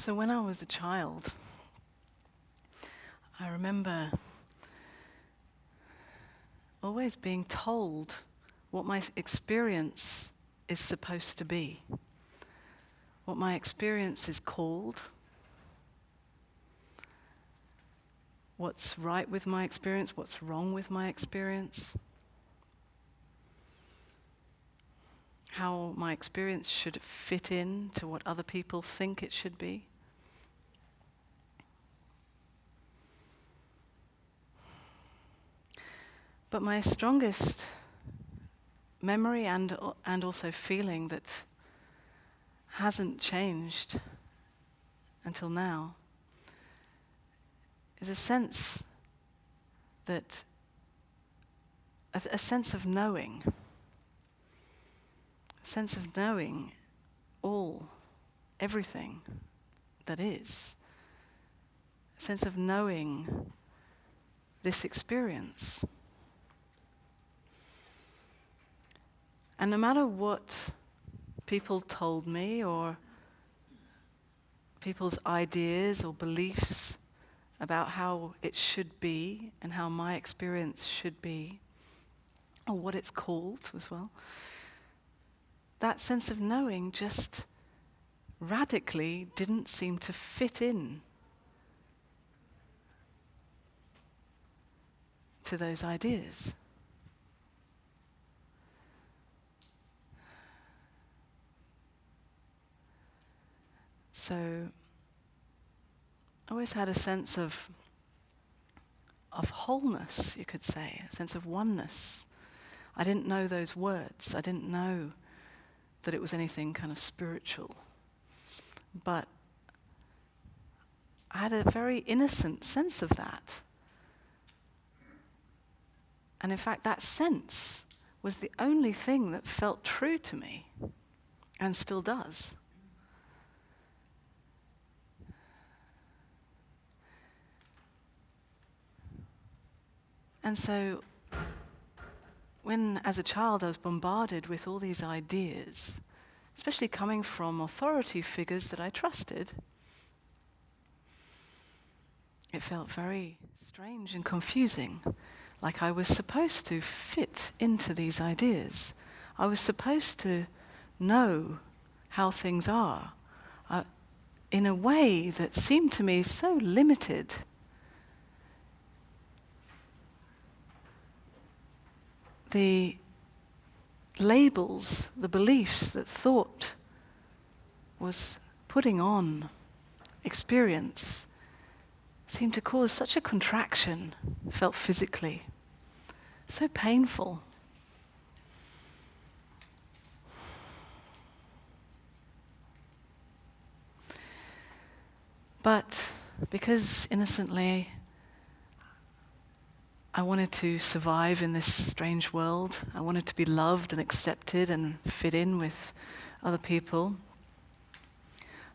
So when I was a child, I remember always being told what my experience is supposed to be, what my experience is called, what's right with my experience, what's wrong with my experience, how my experience should fit in to what other people think it should be. But my strongest memory and also feeling that hasn't changed until now is a sense that, a sense of knowing all, everything that is, a sense of knowing this experience. And no matter what people told me or people's ideas or beliefs about how it should be and how my experience should be, or what it's called as well, that sense of knowing just radically didn't seem to fit in to those ideas. So I always had a sense of wholeness, you could say, a sense of oneness. I didn't know those words. I didn't know that it was anything kind of spiritual. But I had a very innocent sense of that. And in fact, that sense was the only thing that felt true to me, and still does. And so, when as a child I was bombarded with all these ideas, especially coming from authority figures that I trusted, it felt very strange and confusing, like I was supposed to fit into these ideas. I was supposed to know how things are in a way that seemed to me so limited. The labels, the beliefs that thought was putting on experience seemed to cause such a contraction, felt physically, so painful. But because innocently I wanted to survive in this strange world, I wanted to be loved and accepted and fit in with other people,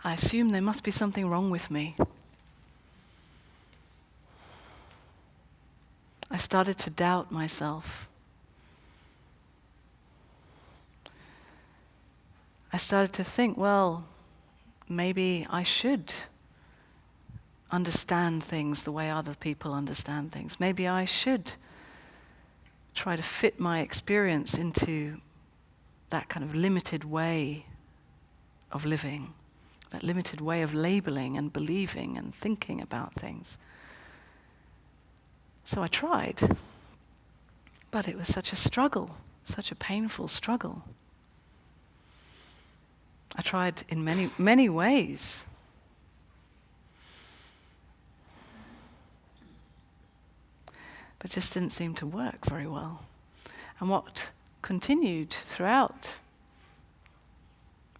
I assumed there must be something wrong with me. I started to doubt myself. I started to think, well, maybe I should understand things the way other people understand things. Maybe I should try to fit my experience into that kind of limited way of living, that limited way of labeling and believing and thinking about things. So I tried, but it was such a struggle, such a painful struggle. I tried in many, many ways. But just didn't seem to work very well. And what continued throughout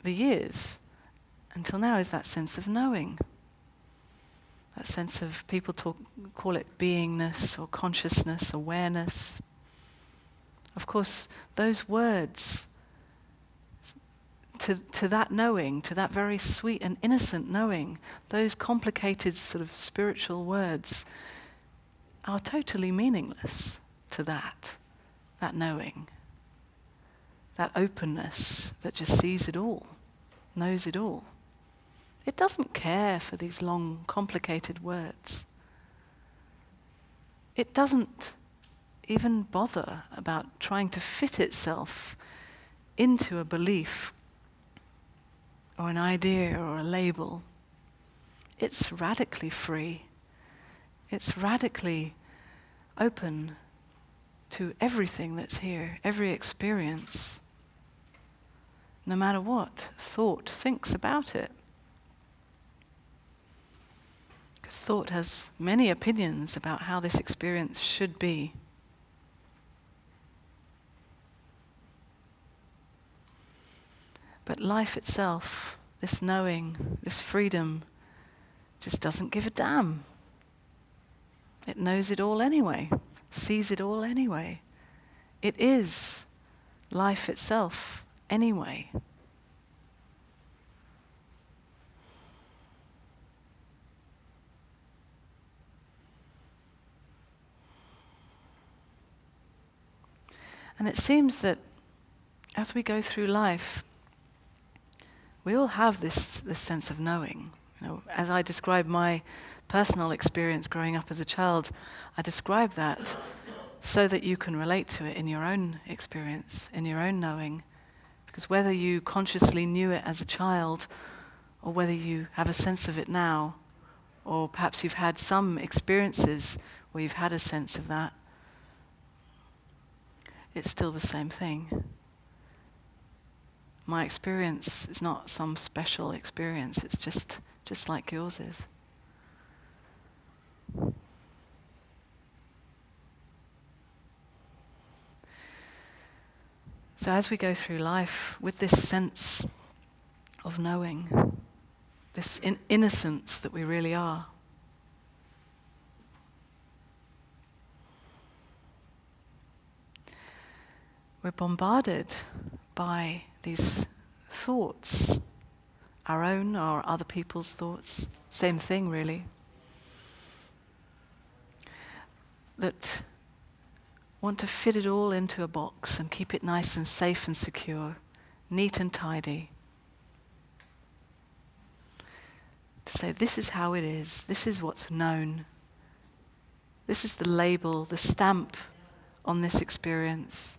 the years until now is that sense of knowing. That sense of, people call it beingness or consciousness, awareness. Of course, those words, to that knowing, to that very sweet and innocent knowing, those complicated sort of spiritual words are totally meaningless to that knowing, that openness that just sees it all, knows it all. It doesn't care for these long, complicated words. It doesn't even bother about trying to fit itself into a belief or an idea or a label. It's radically free. It's radically open to everything that's here, every experience, no matter what thought thinks about it. Because thought has many opinions about how this experience should be. But life itself, this knowing, this freedom, just doesn't give a damn. It knows it all anyway, sees it all anyway. It is life itself anyway. And it seems that as we go through life, we all have this sense of knowing. You know, as I describe my personal experience growing up as a child, I describe that so that you can relate to it in your own experience, in your own knowing. Because whether you consciously knew it as a child, or whether you have a sense of it now, or perhaps you've had some experiences where you've had a sense of that, it's still the same thing. My experience is not some special experience, it's just like yours is. So as we go through life with this sense of knowing, this innocence that we really are, we're bombarded by these thoughts, our own or other people's thoughts, same thing really, that want to fit it all into a box and keep it nice and safe and secure, neat and tidy. To say, this is how it is, this is what's known, this is the label, the stamp on this experience.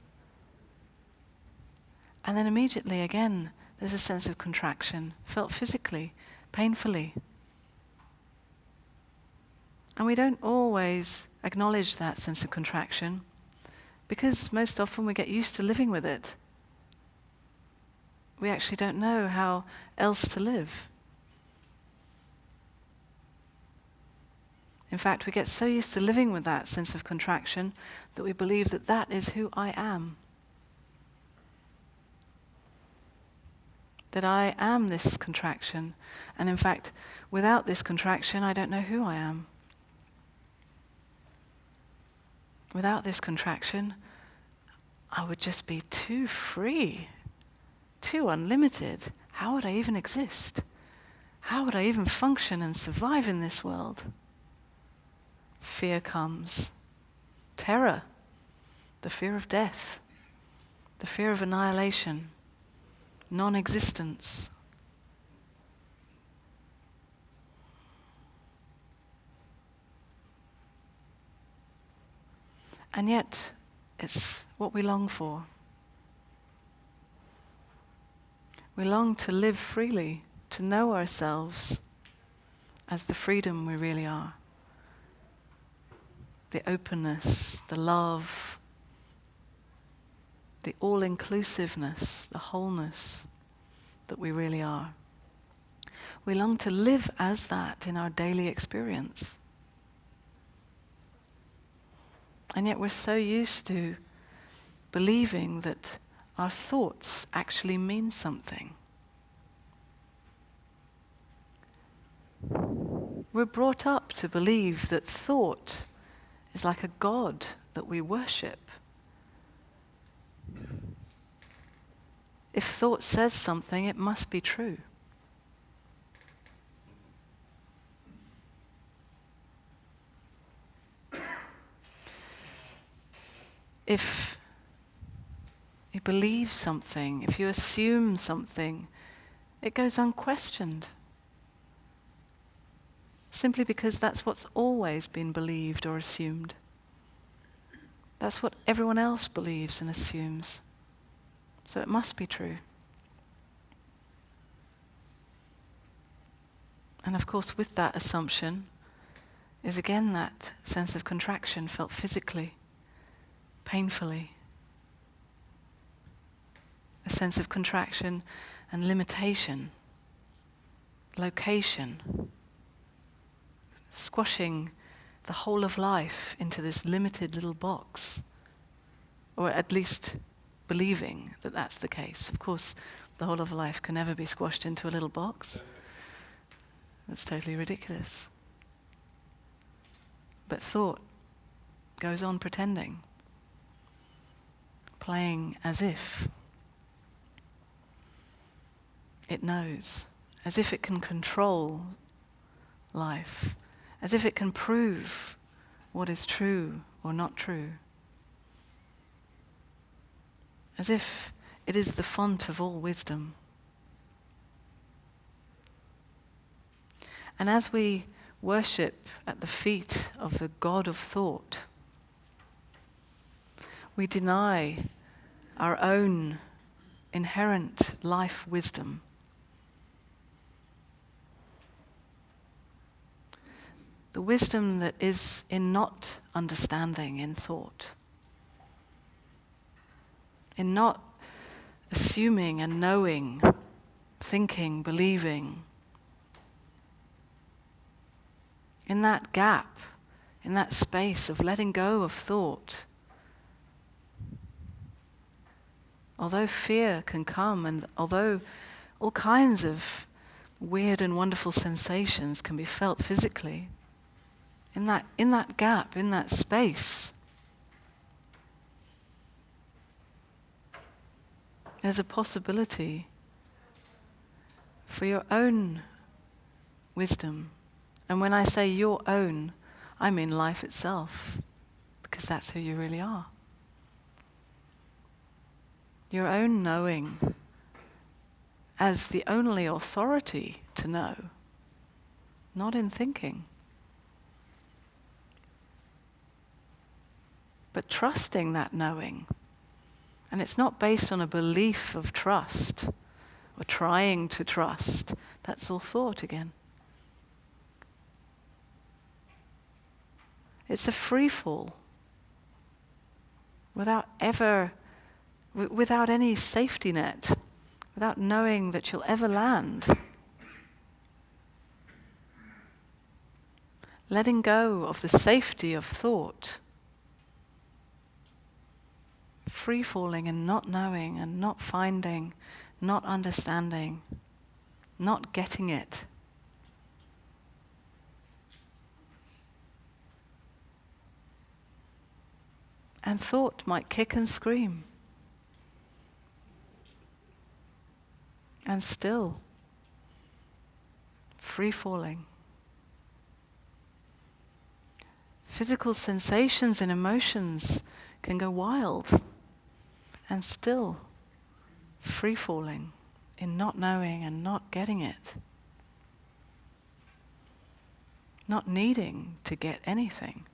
And then immediately again, there's a sense of contraction, felt physically, painfully. And we don't always acknowledge that sense of contraction, because most often we get used to living with it. We actually don't know how else to live. In fact, we get so used to living with that sense of contraction that we believe that that is who I am. That I am this contraction. And in fact, without this contraction, I don't know who I am. Without this contraction, I would just be too free, too unlimited. How would I even exist? How would I even function and survive in this world? Fear comes. Terror, the fear of death, the fear of annihilation, non-existence. And yet, it's what we long for. We long to live freely, to know ourselves as the freedom we really are. The openness, the love, the all-inclusiveness, the wholeness that we really are. We long to live as that in our daily experience. And yet we're so used to believing that our thoughts actually mean something. We're brought up to believe that thought is like a god that we worship. If thought says something, it must be true. If you believe something, if you assume something, it goes unquestioned. simply because that's what's always been believed or assumed. That's what everyone else believes and assumes. So it must be true. And of course, with that assumption is again that sense of contraction felt physically, painfully. A sense of contraction and limitation, location, squashing the whole of life into this limited little box, or at least believing that that's the case. Of course, the whole of life can never be squashed into a little box. That's totally ridiculous. But thought goes on pretending, playing as if it knows, as if it can control life, as if it can prove what is true or not true, as if it is the font of all wisdom. And as we worship at the feet of the God of thought, we deny our own inherent life wisdom. The wisdom that is in not understanding in thought, in not assuming and knowing, thinking, believing, in that gap, in that space of letting go of thought. Although fear can come, and although all kinds of weird and wonderful sensations can be felt physically, in that gap, in that space, there's a possibility for your own wisdom. And when I say your own, I mean life itself, because that's who you really are. Your own knowing as the only authority to know, not in thinking, but trusting that knowing. And it's not based on a belief of trust or trying to trust. That's all thought again. It's a free fall without any safety net, without knowing that you'll ever land. Letting go of the safety of thought. Free falling and not knowing and not finding, not understanding, not getting it. And thought might kick and scream. And still, free falling. Physical sensations and emotions can go wild. And still, free falling in not knowing and not getting it. Not needing to get anything.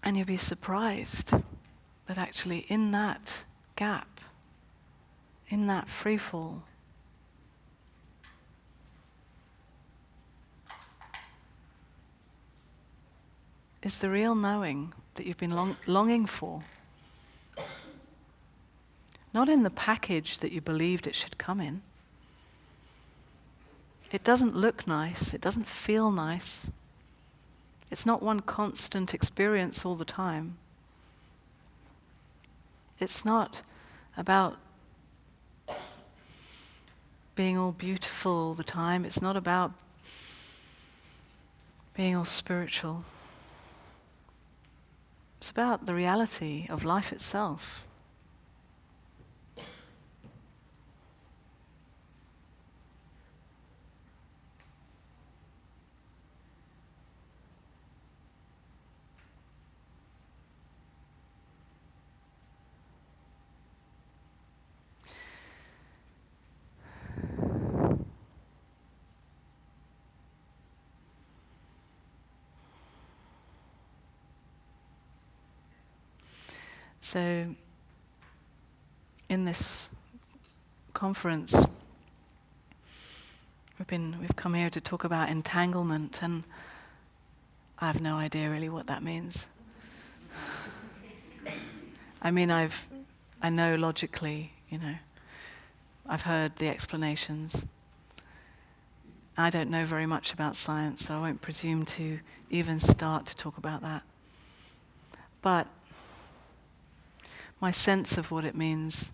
And you'll be surprised that actually in that gap, in that free fall, is the real knowing that you've been longing for. Not in the package that you believed it should come in. It doesn't look nice, it doesn't feel nice. It's not one constant experience all the time. It's not about being all beautiful all the time. It's not about being all spiritual. It's about the reality of life itself. So, in this conference, we've come here to talk about entanglement, and I have no idea really what that means. I mean, I know logically, I've heard the explanations. I don't know very much about science, so I won't presume to even start to talk about that. But my sense of what it means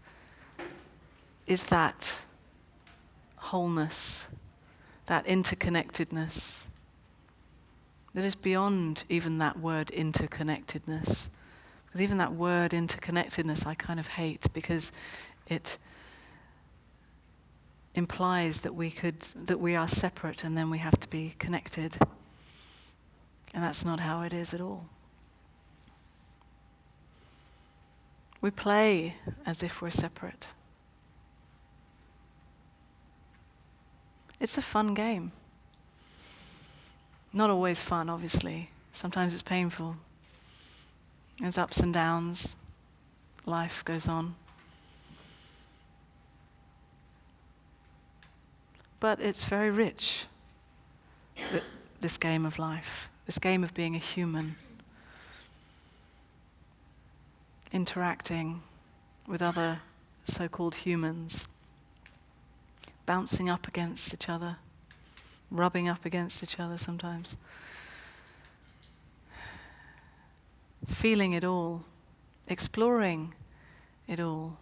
is that wholeness, that interconnectedness, that is beyond even that word interconnectedness. Because even that word interconnectedness I kind of hate, because it implies that we are separate and then we have to be connected. And that's not how it is at all. We play as if we're separate. It's a fun game. Not always fun, obviously. Sometimes it's painful. There's ups and downs. Life goes on. But it's very rich, this game of life, this game of being a human, interacting with other so-called humans, bouncing up against each other, rubbing up against each other sometimes, feeling it all, exploring it all.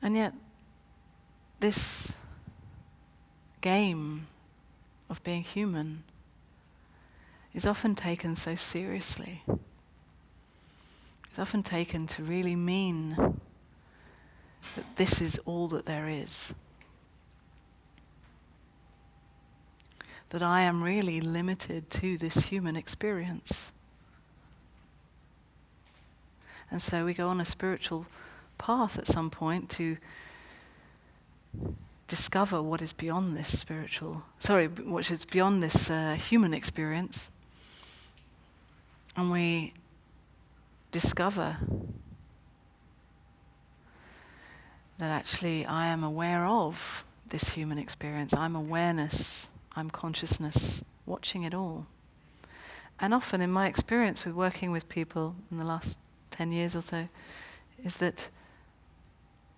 And yet, this game of being human is often taken so seriously. It's often taken to really mean that this is all that there is. That I am really limited to this human experience. And so we go on a spiritual path at some point to discover what is beyond this what is beyond this human experience. And we discover that actually I am aware of this human experience. I'm awareness, I'm consciousness, watching it all. And often in my experience with working with people in the last 10 years or so, is that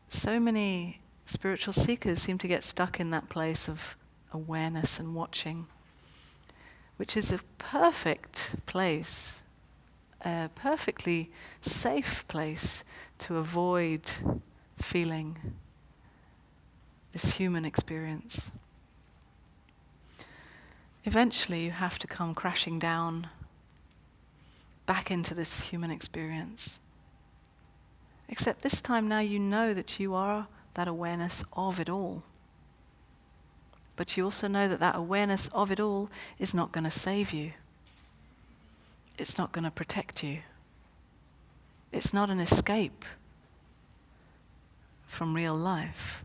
so many spiritual seekers seem to get stuck in that place of awareness and watching, which is a perfect place, a perfectly safe place to avoid feeling this human experience. Eventually you have to come crashing down back into this human experience. Except this time now you know that you are that awareness of it all. But you also know that that awareness of it all is not going to save you. It's not going to protect you. It's not an escape from real life,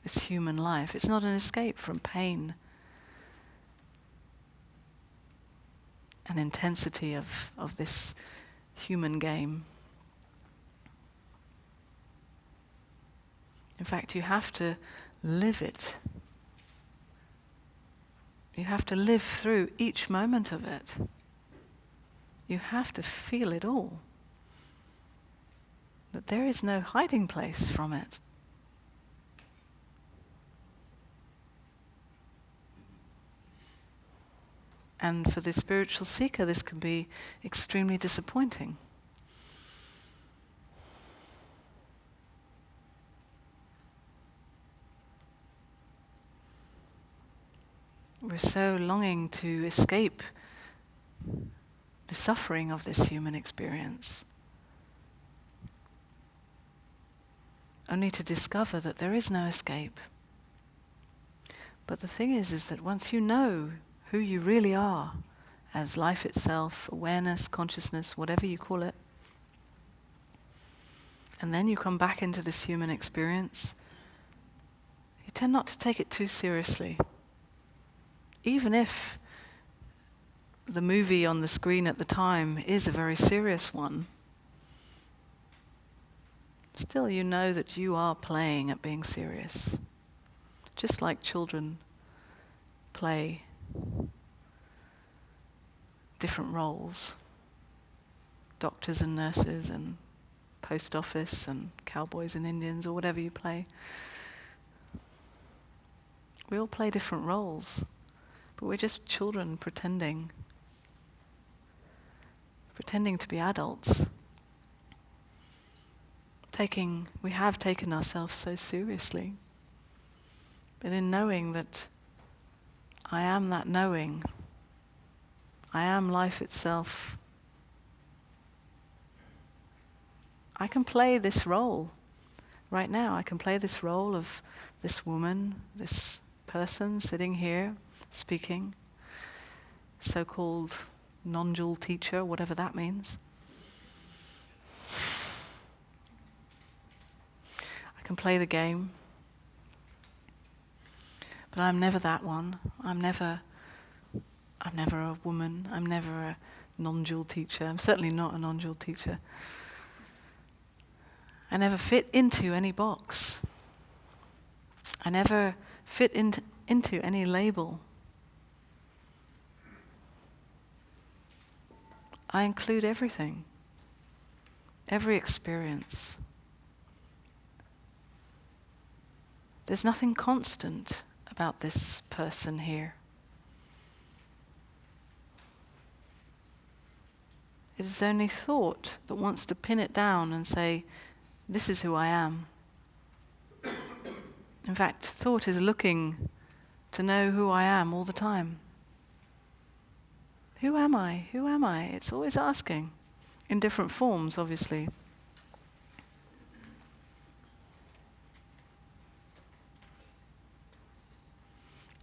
this human life. It's not an escape from pain and intensity of this human game. In fact, you have to live it. You have to live through each moment of it. You have to feel it all. That there is no hiding place from it. And for the spiritual seeker, this can be extremely disappointing. We're so longing to escape the suffering of this human experience, only to discover that there is no escape. But the thing is that once you know who you really are, as life itself, awareness, consciousness, whatever you call it, and then you come back into this human experience, you tend not to take it too seriously. Even if the movie on the screen at the time is a very serious one, still you know that you are playing at being serious. Just like children play different roles. Doctors and nurses and post office and cowboys and Indians, or whatever you play. We all play different roles, but we're just children pretending to be adults. We have taken ourselves so seriously. But in knowing that I am that knowing, I am life itself, I can play this role right now. I can play this role of this woman, this person sitting here speaking, so-called non-dual teacher, whatever that means. I can play the game, but I'm never that one. I'm never a woman. I'm never a non-dual teacher. I'm certainly not a non-dual teacher. I never fit into any box. I never fit into any label. I include everything, every experience. There's nothing constant about this person here. It is only thought that wants to pin it down and say, this is who I am. In fact, thought is looking to know who I am all the time. Who am I? Who am I? It's always asking, in different forms, obviously.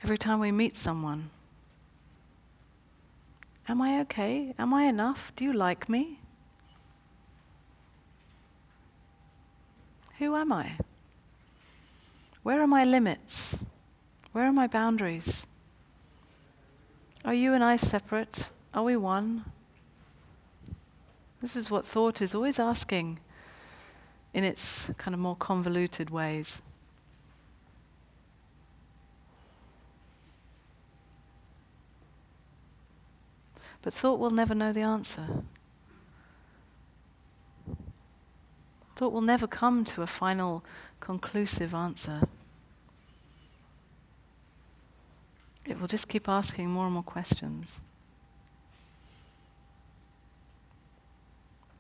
Every time we meet someone, am I okay? Am I enough? Do you like me? Who am I? Where are my limits? Where are my boundaries? Are you and I separate? Are we one? This is what thought is always asking in its kind of more convoluted ways. But thought will never know the answer. Thought will never come to a final, conclusive answer. It will just keep asking more and more questions.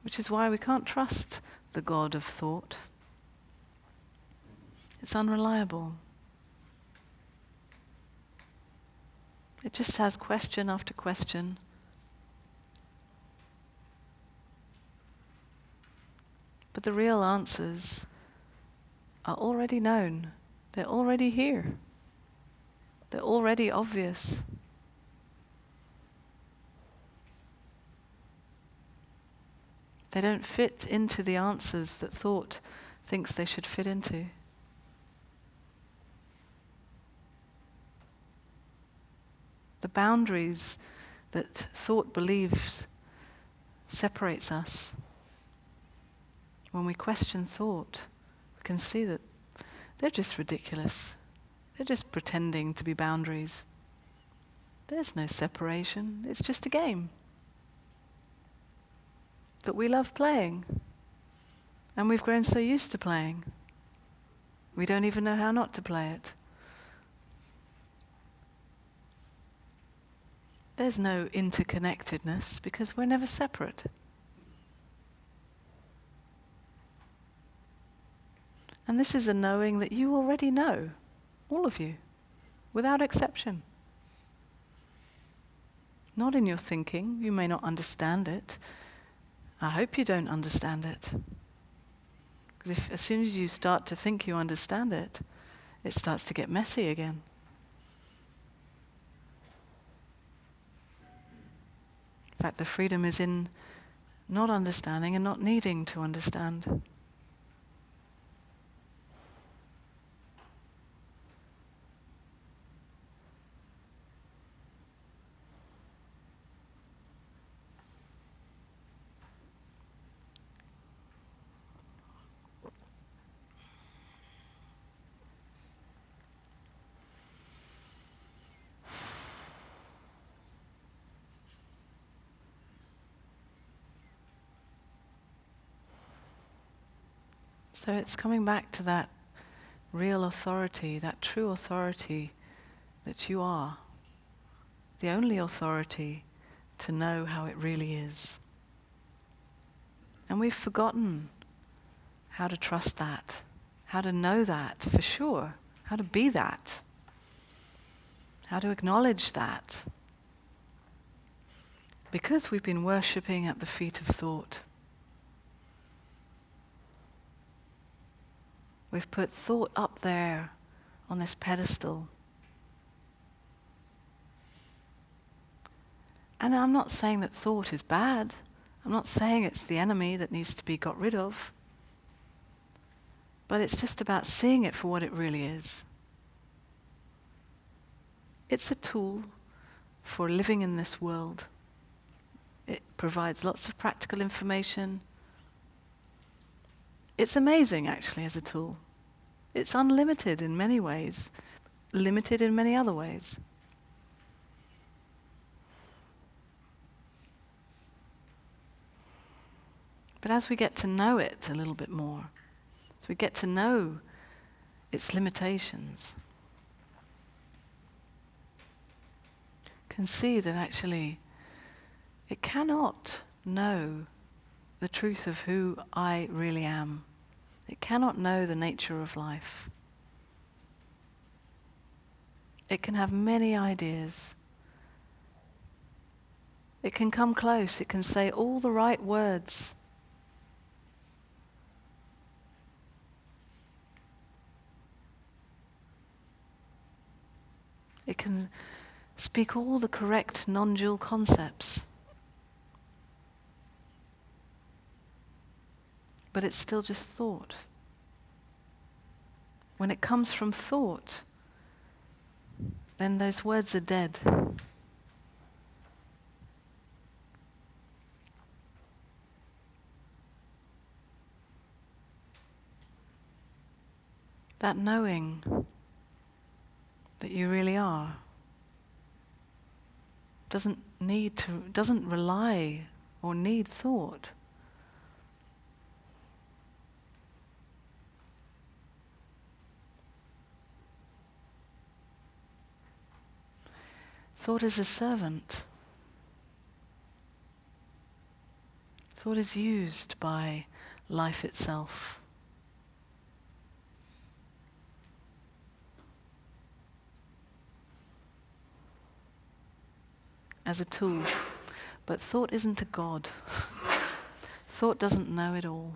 Which is why we can't trust the God of thought. It's unreliable. It just has question after question. But the real answers are already known. They're already here. They're already obvious. They don't fit into the answers that thought thinks they should fit into. The boundaries that thought believes separates us. When we question thought, we can see that they're just ridiculous. They're just pretending to be boundaries. There's no separation. It's just a game that we love playing. And we've grown so used to playing. We don't even know how not to play it. There's no interconnectedness because we're never separate. And this is a knowing that you already know, all of you, without exception. Not in your thinking, you may not understand it. I hope you don't understand it. Because as soon as you start to think you understand it, it starts to get messy again. In fact, the freedom is in not understanding and not needing to understand. So it's coming back to that real authority, that true authority that you are, the only authority to know how it really is. And we've forgotten how to trust that, how to know that for sure, how to be that, how to acknowledge that. Because we've been worshipping at the feet of thought. We've put thought up there on this pedestal. And I'm not saying that thought is bad. I'm not saying it's the enemy that needs to be got rid of. But it's just about seeing it for what it really is. It's a tool for living in this world. It provides lots of practical information. It's amazing, actually, as a tool. It's unlimited in many ways, limited in many other ways. But as we get to know it a little bit more, as we get to know its limitations, can see that actually it cannot know the truth of who I really am. It cannot know the nature of life. It can have many ideas. It can come close. It can say all the right words. It can speak all the correct non-dual concepts. But it's still just thought. When it comes from thought, then those words are dead. That knowing that you really are doesn't rely or need thought. Thought is a servant. Thought is used by life itself. As a tool. But thought isn't a god. Thought doesn't know it all.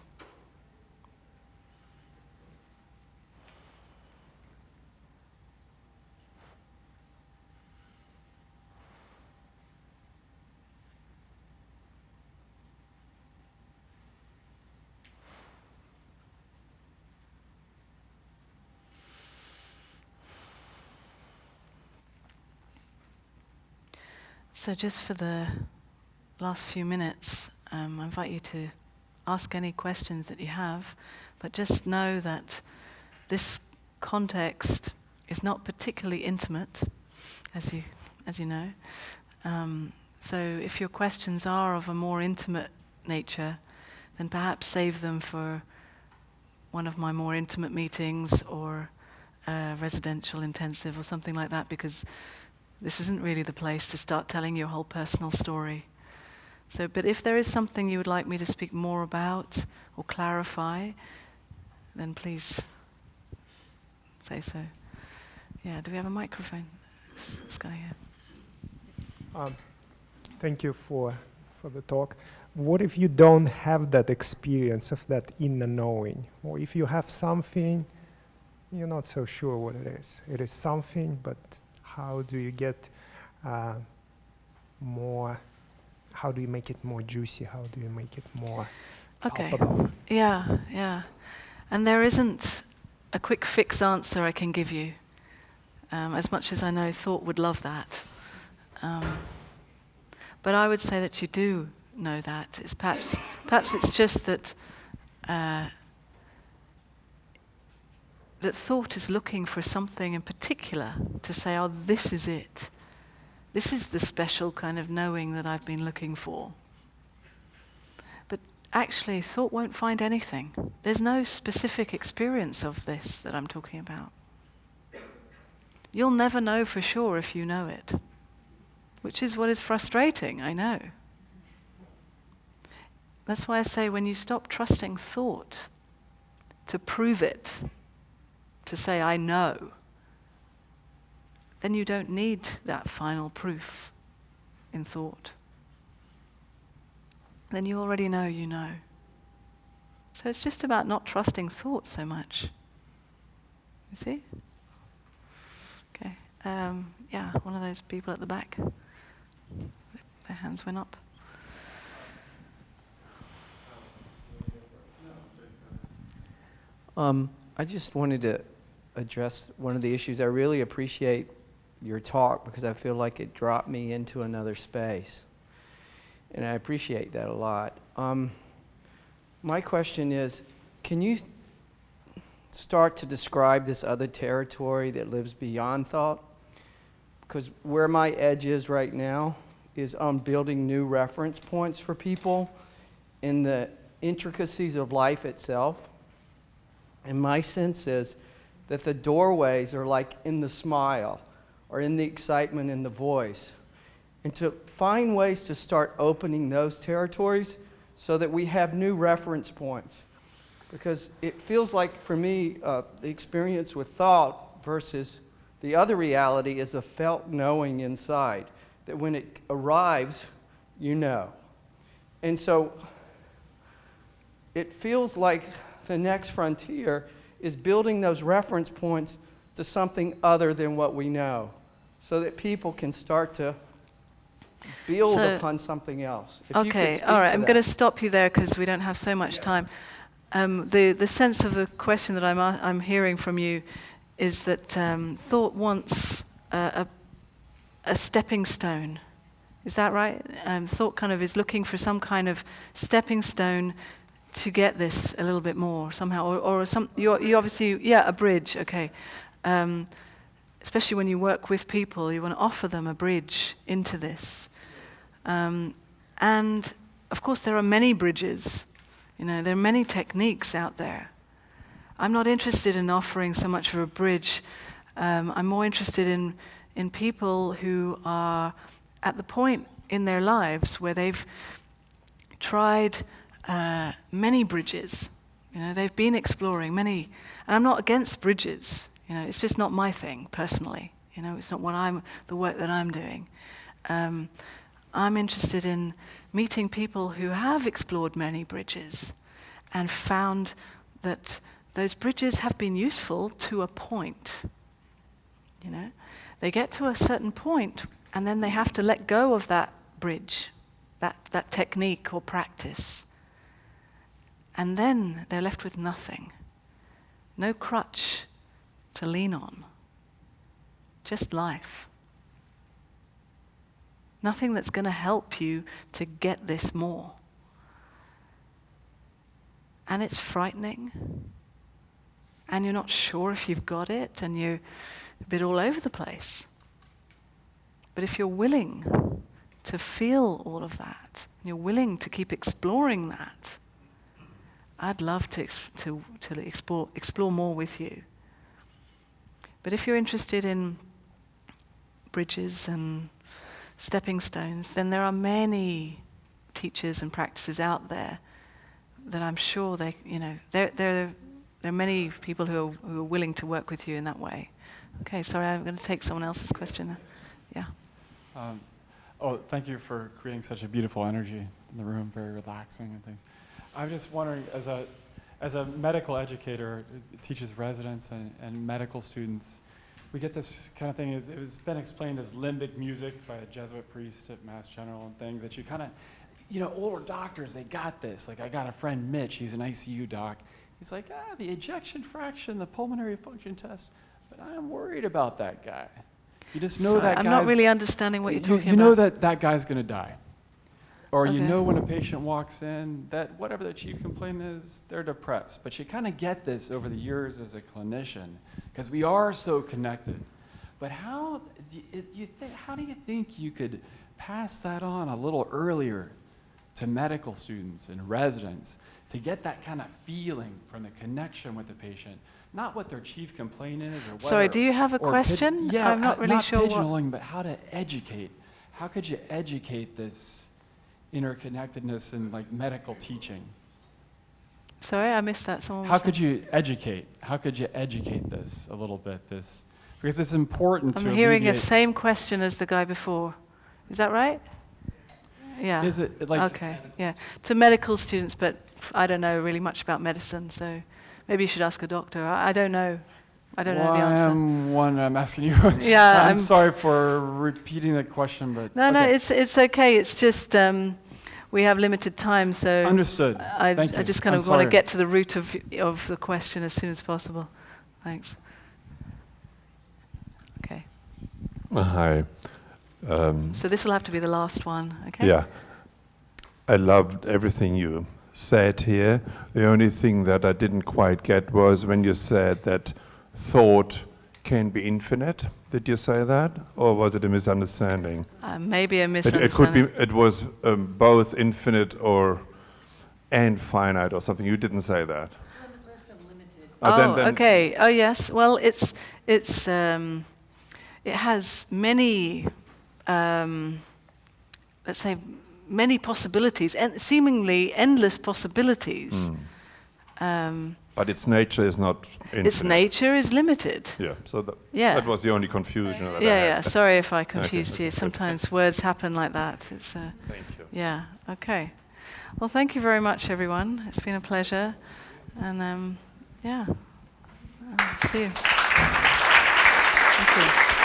So just for the last few minutes, I invite you to ask any questions that you have, but just know that this context is not particularly intimate, as you know. So if your questions are of a more intimate nature, then perhaps save them for one of my more intimate meetings or a residential intensive or something like that, because this isn't really the place to start telling your whole personal story. So, but if there is something you would like me to speak more about or clarify, then please say so. Yeah, do we have a microphone? This guy here. Thank you for the talk. What if you don't have that experience of that inner knowing? Or if you have something, you're not so sure what it is. It is something, but how do you get more, how do you make it more juicy? How do you make it more palpable? Yeah. And there isn't a quick fix answer I can give you. As much as I know thought would love that. But I would say that you do know that. It's perhaps it's just that that thought is looking for something in particular to say, oh, this is it. This is the special kind of knowing that I've been looking for. But actually thought won't find anything. There's no specific experience of this that I'm talking about. You'll never know for sure if you know it, which is what is frustrating, I know. That's why I say when you stop trusting thought to prove it, to say, I know, then you don't need that final proof in thought. Then you already know you know. So it's just about not trusting thought so much. You see? Okay. Yeah, one of those people at the back. Their hands went up. I just wanted to address one of the issues. I really appreciate your talk because I feel like it dropped me into another space. And I appreciate that a lot. My question is, can you start to describe this other territory that lives beyond thought? Because where my edge is right now is on building new reference points for people in the intricacies of life itself. And my sense is that the doorways are like in the smile or in the excitement in the voice. And to find ways to start opening those territories so that we have new reference points. Because it feels like, for me, the experience with thought versus the other reality is a felt knowing inside, that when it arrives, you know. And so it feels like the next frontier is building those reference points to something other than what we know, so that people can start to build upon something else. Okay, all right, I'm going to stop you there because we don't have so much time. The sense of the question that I'm hearing from you is that thought wants a stepping stone. Is that right? Thought kind of is looking for some kind of stepping stone to get this a little bit more somehow, or some. You obviously, a bridge. Okay. Especially when you work with people, you want to offer them a bridge into this. And of course, there are many bridges. There are many techniques out there. I'm not interested in offering so much of a bridge. I'm more interested in people who are at the point in their lives where they've tried many bridges. They've been exploring many, and I'm not against bridges. It's just not my thing personally. It's not the work that I'm doing. I'm interested in meeting people who have explored many bridges and found that those bridges have been useful to a point. They get to a certain point and then they have to let go of that bridge, that technique or practice. And then they're left with nothing. No crutch to lean on. Just life. Nothing that's going to help you to get this more. And it's frightening. And you're not sure if you've got it, and you're a bit all over the place. But if you're willing to feel all of that, and you're willing to keep exploring that, I'd love to explore more with you. But if you're interested in bridges and stepping stones, then there are many teachers and practices out there that I'm sure there are many people who are willing to work with you in that way. Okay, sorry, I'm going to take someone else's question. Yeah. Thank you for creating such a beautiful energy in the room, very relaxing and things. I'm just wondering, as a medical educator who teaches residents and medical students, we get this kind of thing. It's been explained as limbic music by a Jesuit priest at Mass General and things, that you kind of, older doctors, they got this. Like, I got a friend, Mitch, he's an ICU doc. He's like, the ejection fraction, the pulmonary function test, but I'm worried about that guy. You just know that I'm not really understanding what you're talking about. You know that guy's going to die. Or okay. You know when a patient walks in that whatever the chief complaint is, they're depressed. But you kind of get this over the years as a clinician because we are so connected. But how do you think you could pass that on a little earlier to medical students and residents to get that kind of feeling from the connection with the patient, not what their chief complaint is or what. Sorry, do you have a question? Yeah, I'm not really sure what. pigeonholing, but how to educate. How could you educate this interconnectedness in like medical teaching? Sorry, I missed that. Someone How was could saying. you educate? How could you educate this a little bit? This, because it's important to I'm hearing the alleviate- same question as the guy before. Is that right? Yeah. Is it like Okay, yeah. To medical students, but I don't know really much about medicine, so maybe you should ask a doctor. I don't know. I don't know the answer. I'm asking you. Yeah, I'm sorry for repeating the question, but No, okay. it's okay. It's just we have limited time, so Understood. I Thank you. just kind I'm of want to sorry. get to the root of the question as soon as possible. Thanks. Okay. Hi. So this will have to be the last one, okay? Yeah. I loved everything you said here. The only thing that I didn't quite get was when you said that thought can be infinite. Did you say that? Or was it a misunderstanding? Maybe a It misunderstanding. could be, it was both infinite and finite or something. You didn't say that. Limitless and limited. Oh, okay. Oh, yes. Well, it has many, let's say, many possibilities, and seemingly endless possibilities. But its nature is not infinite. Its nature is limited. Yeah, so Yeah. that was the only confusion that I Yeah. had. Sorry if I confused Okay. you. Sometimes words happen like that. It's Thank you. yeah. Okay. Well, thank you very much, everyone. It's been a pleasure, and yeah. See you. Thank you.